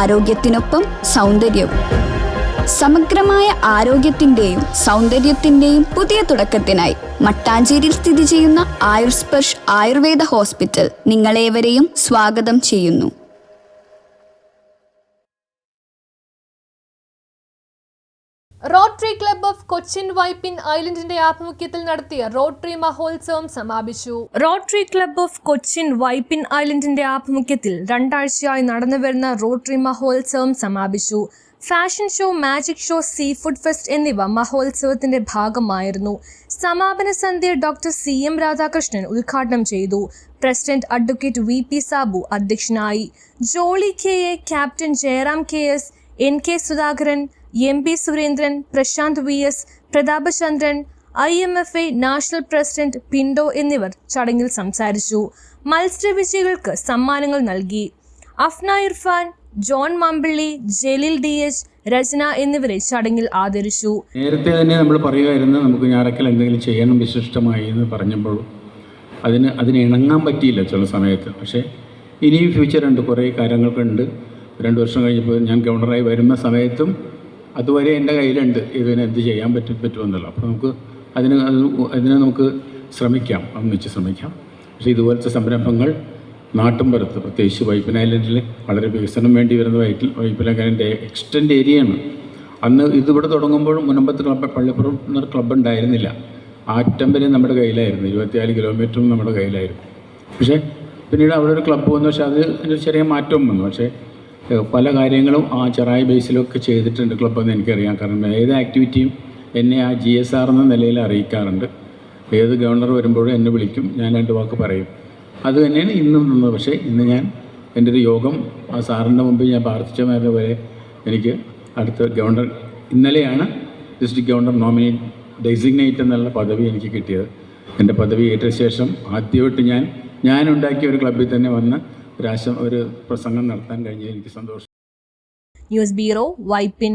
ആരോഗ്യത്തിനൊപ്പം സൗന്ദര്യവും. സമഗ്രമായ ആരോഗ്യത്തിന്റെയും സൗന്ദര്യത്തിന്റെയും പുതിയ തുടക്കത്തിനായി മട്ടാഞ്ചേരിയിൽ സ്ഥിതി ചെയ്യുന്ന ആയുർസ്പർശ് ആയുർവേദ ഹോസ്പിറ്റൽ നിങ്ങളേവരെയും സ്വാഗതം ചെയ്യുന്നു. Rotary Club of Cochin Vypin ഐലൻഡിന്റെ ആഭിമുഖ്യത്തിൽ നടത്തിയ റോട്ടറി മഹോത്സവം സമാപിച്ചു. Rotary Club of Cochin Vypin ഐലൻഡിന്റെ ആഭിമുഖ്യത്തിൽ 2 ആഴ്ചയായി നടന്നുവരുന്ന റോട്ടറി മഹോത്സവം സമാപിച്ചു. Fashion show, magic show, sea food fest എന്നിവ മഹോത്സവത്തിന്റെ ഭാഗമായിരുന്നു. സമാപന സന്ധ്യ ഡോക്ടർ CM രാധാകൃഷ്ണൻ ഉദ്ഘാടനം ചെയ്തു. പ്രസിഡന്റ് അഡ്വക്കേറ്റ് VP സാബു അധ്യക്ഷനായി. Jolly KA, captain Jayaram KS, NK Sudhakaran, MP Surendran, Prashant VS, Prathapachandran, IMFA national president പിൻഡോ എന്നിവർ ചടങ്ങിൽ സംസാരിച്ചു. മത്സര വിജയികൾക്ക് സമ്മാനങ്ങൾ നൽകി. അഫ്ന ഇർഫാൻ, ജോൺ മമ്പിള്ളി, ജലീൽ DH, രചന എന്നിവരെ ചടങ്ങിൽ ആദരിച്ചു. നേരത്തെ തന്നെ നമ്മൾ പറയുമായിരുന്നു നമുക്ക് ഞായറക്കൽ എന്തെങ്കിലും ചെയ്യണം വിശിഷ്ടമായി എന്ന് പറഞ്ഞപ്പോൾ അതിന് ഇണങ്ങാൻ പറ്റിയില്ല ചില സമയത്ത്. പക്ഷേ ഇനിയും ഫ്യൂച്ചറുണ്ട്, കുറേ കാര്യങ്ങൾക്കുണ്ട്. 2 വർഷം കഴിഞ്ഞപ്പോൾ ഞാൻ ഗവർണറായി വരുന്ന സമയത്തും അതുവരെ എൻ്റെ കയ്യിലുണ്ട് ഇതിന് എന്ത് ചെയ്യാൻ പറ്റുമെന്നല്ലോ. അപ്പോൾ അതിന് നമുക്ക് ശ്രമിക്കാം, ഒന്നിച്ച് ശ്രമിക്കാം. പക്ഷേ ഇതുപോലത്തെ സംരംഭങ്ങൾ നാട്ടിൻപുറത്ത്, പ്രത്യേകിച്ച് വൈപ്പിൻ ഐലൻഡിൽ വളരെ വികസനം വേണ്ടി വരുന്ന വൈപ്പിൻ ഐലൻഡിൻ്റെ എക്സ്റ്റൻഡ് ഏരിയയാണ്. അന്ന് ഇതിവിടെ തുടങ്ങുമ്പോഴും മുനമ്പത്ത് ക്ലബ്ബ്, പള്ളിപ്പുറം എന്നൊരു ക്ലബ്ബ് ഉണ്ടായിരുന്നില്ല. ആറ്റം വരെ നമ്മുടെ കയ്യിലായിരുന്നു, 24 കിലോമീറ്ററും നമ്മുടെ കയ്യിലായിരുന്നു. പക്ഷേ പിന്നീട് അവിടെ ഒരു ക്ലബ്ബ് വന്നു. പക്ഷേ അതിന് ചെറിയ മാറ്റവും വന്നു. പക്ഷേ പല കാര്യങ്ങളും ആ ചെറായി ബേസിലൊക്കെ ചെയ്തിട്ടുണ്ട് ക്ലബ്ബെന്ന് എനിക്കറിയാം. കാരണം ഏത് ആക്ടിവിറ്റിയും എന്നെ ആ GSR എന്ന നിലയിൽ അറിയിക്കാറുണ്ട്. ഏത് ഗവർണർ വരുമ്പോഴും എന്നെ വിളിക്കും, ഞാൻ 2 വാക്ക് പറയും. അത് തന്നെയാണ് ഇന്നും നിന്നത്. പക്ഷേ ഇന്ന് ഞാൻ എൻ്റെ ഒരു യോഗം ആ സാറിൻ്റെ മുമ്പിൽ ഞാൻ പ്രാർത്ഥിച്ച പോലെ എനിക്ക് അടുത്ത ഗവർണർ, ഇന്നലെയാണ് ഡിസ്ട്രിക്ട് ഗവർണർ ഡെസിഗ്നേറ്റ് എന്നുള്ള പദവി എനിക്ക് കിട്ടിയത്. എൻ്റെ പദവി ഏറ്റ ശേഷം ആദ്യമായിട്ട് ഞാൻ ഉണ്ടാക്കിയ ഒരു ക്ലബ്ബിൽ തന്നെ വന്ന് ഒരു പ്രസംഗം നടത്താൻ കഴിഞ്ഞതിൽ എനിക്ക് സന്തോഷം. News bureau, Vypin.